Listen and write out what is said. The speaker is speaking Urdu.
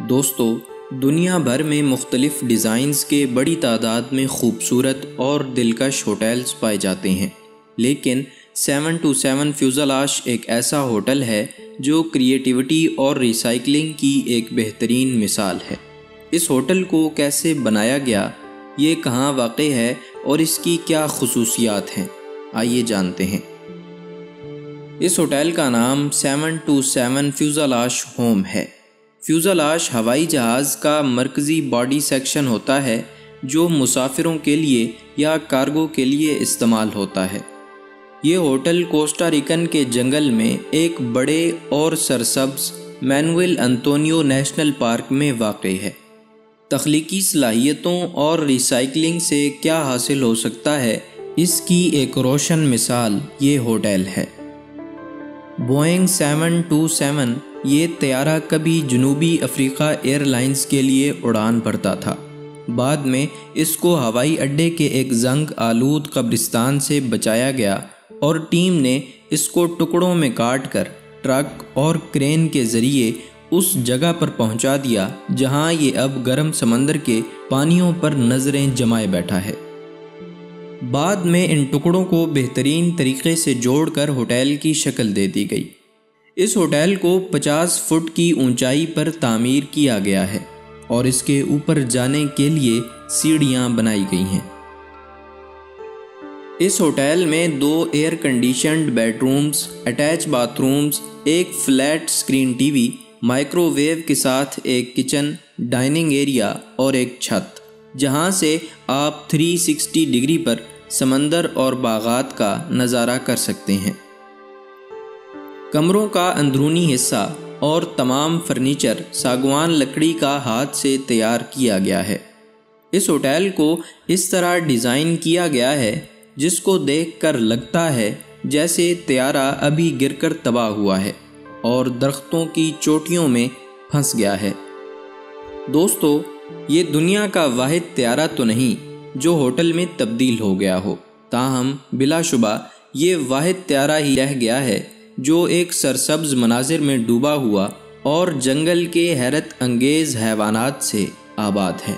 دوستو، دنیا بھر میں مختلف ڈیزائنز کے بڑی تعداد میں خوبصورت اور دلکش ہوٹلز پائے جاتے ہیں، لیکن 727 فیوزلاش ایک ایسا ہوٹل ہے جو کریٹیوٹی اور ریسائکلنگ کی ایک بہترین مثال ہے۔ اس ہوٹل کو کیسے بنایا گیا، یہ کہاں واقع ہے اور اس کی کیا خصوصیات ہیں، آئیے جانتے ہیں۔ اس ہوٹل کا نام 727 فیوزلاش ہوم ہے۔ فیوزلاش ہوائی جہاز کا مرکزی باڈی سیکشن ہوتا ہے جو مسافروں کے لیے یا کارگو کے لیے استعمال ہوتا ہے۔ یہ ہوٹل کوسٹا ریکن کے جنگل میں ایک بڑے اور سرسبز مینوئل انطونیو نیشنل پارک میں واقع ہے۔ تخلیقی صلاحیتوں اور ریسائکلنگ سے کیا حاصل ہو سکتا ہے، اس کی ایک روشن مثال یہ ہوٹل ہے۔ بوئنگ 727 یہ طیارہ کبھی جنوبی افریقہ ایئر لائنز کے لیے اڑان بھرتا تھا۔ بعد میں اس کو ہوائی اڈے کے ایک زنگ آلود قبرستان سے بچایا گیا اور ٹیم نے اس کو ٹکڑوں میں کاٹ کر ٹرک اور کرین کے ذریعے اس جگہ پر پہنچا دیا جہاں یہ اب گرم سمندر کے پانیوں پر نظریں جمائے بیٹھا ہے۔ بعد میں ان ٹکڑوں کو بہترین طریقے سے جوڑ کر ہوٹل کی شکل دے دی گئی۔ اس ہوٹل کو 50 فٹ کی اونچائی پر تعمیر کیا گیا ہے اور اس کے اوپر جانے کے لیے سیڑھیاں بنائی گئی ہیں۔ اس ہوٹل میں 2 air conditioned bedrooms, attach bathrooms, ایک flat screen TV, microwave کے ساتھ ایک کچن، ڈائننگ ایریا اور ایک چھت، جہاں سے آپ 360 ڈگری پر سمندر اور باغات کا نظارہ کر سکتے ہیں۔ کمروں کا اندرونی حصہ اور تمام فرنیچر ساگوان لکڑی کا ہاتھ سے تیار کیا گیا ہے۔ اس ہوٹل کو اس طرح ڈیزائن کیا گیا ہے جس کو دیکھ کر لگتا ہے جیسے طیارہ ابھی گر کر تباہ ہوا ہے اور درختوں کی چوٹیوں میں پھنس گیا ہے۔ دوستو، یہ دنیا کا واحد طیارہ تو نہیں جو ہوٹل میں تبدیل ہو گیا ہو، تاہم بلا شبہ یہ واحد طیارہ ہی رہ گیا ہے جو ایک سرسبز مناظر میں ڈوبا ہوا اور جنگل کے حیرت انگیز حیوانات سے آباد ہے۔